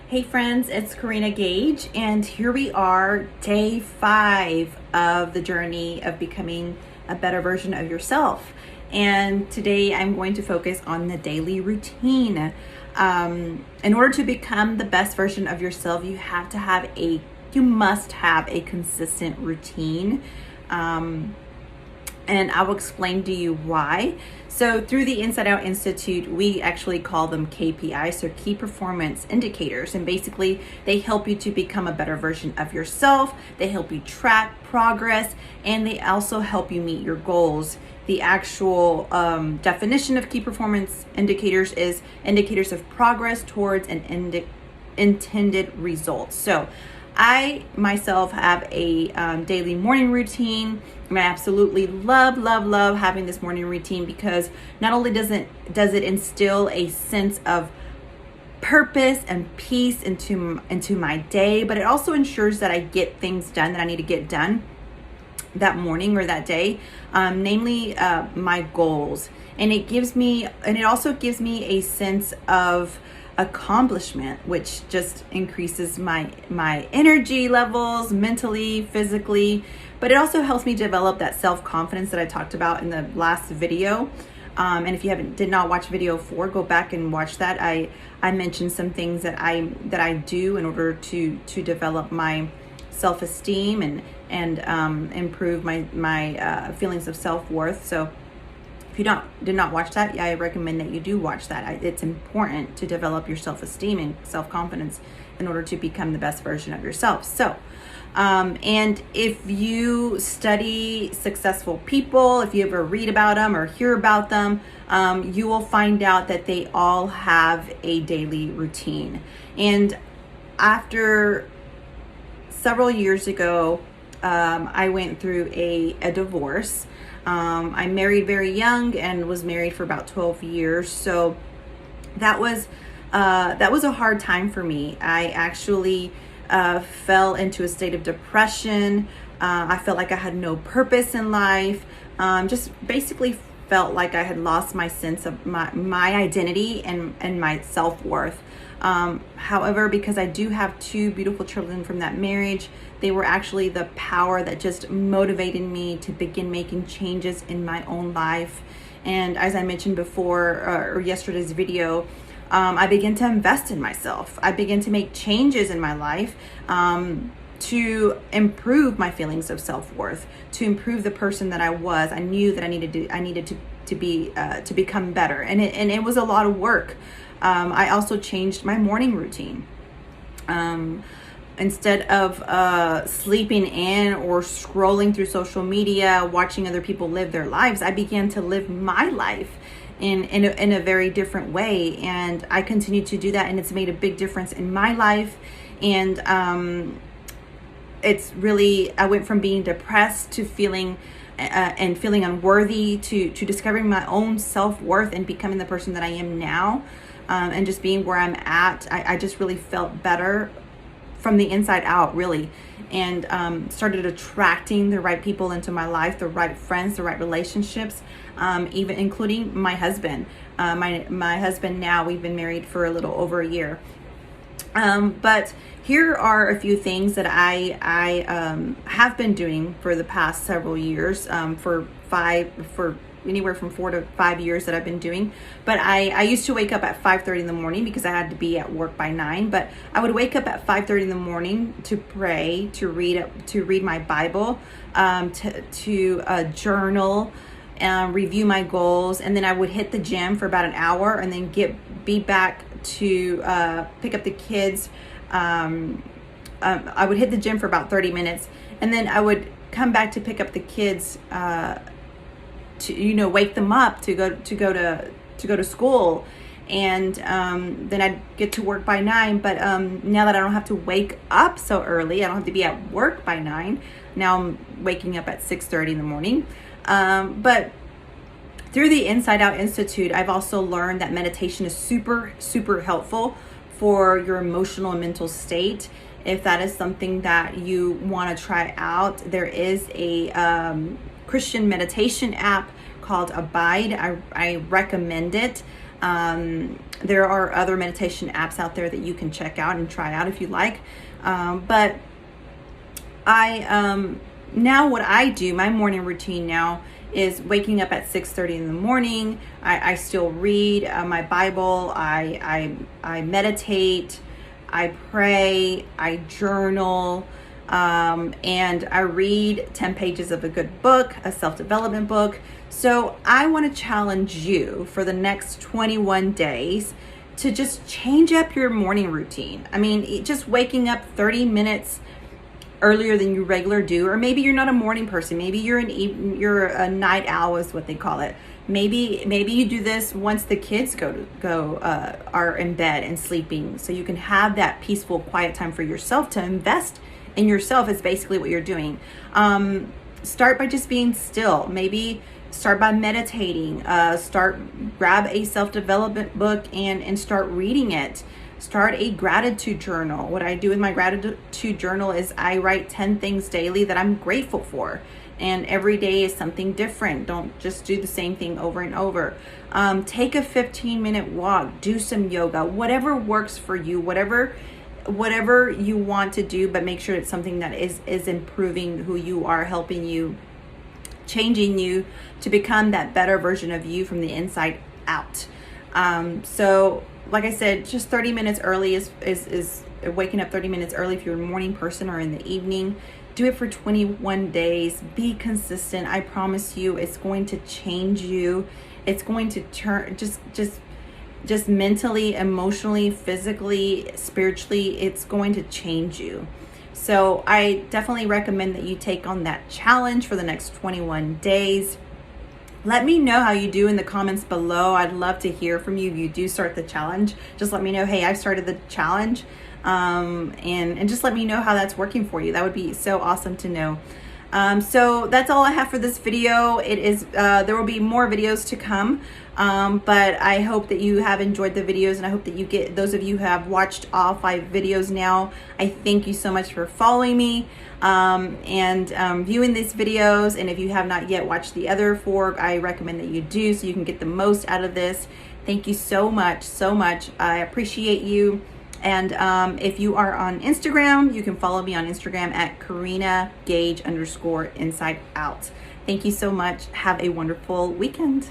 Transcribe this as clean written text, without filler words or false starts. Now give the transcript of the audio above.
Hey friends, it's Karina Gage, and here we are, day 5 of the journey of becoming a better version of yourself. And today I'm going to focus on the daily routine. In order to become the best version of yourself, you must have a consistent routine. And I will explain to you why. So through the Inside Out Institute, we actually call them KPIs, so key performance indicators. And basically they help you to become a better version of yourself. They help you track progress, and they also help you meet your goals. The actual definition of key performance indicators is indicators of progress towards an intended result. So I myself have a daily morning routine, and I absolutely love having this morning routine because not only does it instill a sense of purpose and peace into my day, but it also ensures that I get things done that I need to get done that morning or that day, namely my goals. And it also gives me a sense of accomplishment, which just increases my energy levels mentally, physically, but it also helps me develop that self-confidence that I talked about in the last video. And if you did not watch video 4, go back and watch that. I mentioned some things that I do in order to develop my self-esteem and improve my feelings of self-worth. So if you did not watch that, I recommend that you do watch that. It's important to develop your self-esteem and self-confidence in order to become the best version of yourself. So, and if you study successful people, if you ever read about them or hear about them, you will find out that they all have a daily routine. And after several years ago, I went through a divorce. I married very young and was married for about 12 years. So that was a hard time for me. I actually fell into a state of depression. I felt like I had no purpose in life. Just basically felt like I had lost my sense of my identity and my self-worth. However, because I do have 2 beautiful children from that marriage, they were actually the power that just motivated me to begin making changes in my own life. And as I mentioned before, or yesterday's video, I began to invest in myself. I began to make changes in my life to improve my feelings of self-worth, to improve the person that I was. I knew that I needed to become better, and it was a lot of work. I also changed my morning routine. Instead of sleeping in or scrolling through social media, watching other people live their lives, I began to live my life in a very different way. And I continue to do that, and it's made a big difference in my life. And I went from being depressed to feeling unworthy to discovering my own self-worth and becoming the person that I am now. And just being where I'm at, I just really felt better from the inside out, really, and started attracting the right people into my life, the right friends, the right relationships, even including my husband. My husband now, we've been married for a little over a year. But here are a few things that I have been doing for the past several years, for anywhere from 4 to 5 years that I've been doing. But I used to wake up at 5:30 in the morning because I had to be at work by 9. But I would wake up at 5:30 in the morning to pray, to read my Bible, to journal, review my goals, and then I would hit the gym for about an hour, and then be back to pick up the kids. I would hit the gym for about 30 minutes, and then I would come back to pick up the kids. To wake them up to go to school, and then I'd get to work by 9. But now that I don't have to wake up so early, I don't have to be at work by 9. Now I'm waking up at 6:30 in the morning. But through the Inside Out Institute, I've also learned that meditation is super helpful for your emotional and mental state. If that is something that you want to try out, there is a Christian meditation app called Abide. I recommend it. There are other meditation apps out there that you can check out and try out if you like. But now what I do, my morning routine now is waking up at 6:30 in the morning. I still read my Bible. I meditate. I pray. I journal. And I read 10 pages of a good book, a self-development book. So I want to challenge you for the next 21 days to just change up your morning routine. I mean, just waking up 30 minutes earlier than you regular do, or maybe you're not a morning person. Maybe you're a night owl is what they call it. Maybe you do this once the kids are in bed and sleeping, so you can have that peaceful, quiet time for yourself to invest in yourself. Is basically what you're doing. Start by just being still. Maybe start by meditating. Grab a self-development book and start reading it. Start a gratitude journal. What I do with my gratitude journal is I write 10 things daily that I'm grateful for. And every day is something different. Don't just do the same thing over and over. Take a 15-minute walk. Do some yoga. Whatever works for you. Whatever you want to do, but make sure it's something that is improving who you are, helping you, changing you to become that better version of you from the inside out. So like I said, just 30 minutes early is waking up 30 minutes early if you're a morning person, or in the evening. Do it for 21 days. Be consistent. I promise you it's going to change you. It's going to turn just mentally, emotionally, physically, spiritually, it's going to change you. So I definitely recommend that you take on that challenge for the next 21 days. Let me know how you do in the comments below. I'd love to hear from you if you do start the challenge. Just let me know, hey, I started the challenge. And just let me know how that's working for you. That would be so awesome to know. So that's all I have for this video. There will be more videos to come. But I hope that you have enjoyed the videos, and I hope that you get, those of you who have watched all 5 videos now, I thank you so much for following me, and viewing these videos. And if you have not yet watched the other 4, I recommend that you do, so you can get the most out of this. Thank you so much, so much. I appreciate you. And if you are on Instagram, you can follow me on Instagram at Karina_inside_out. Thank you so much. Have a wonderful weekend.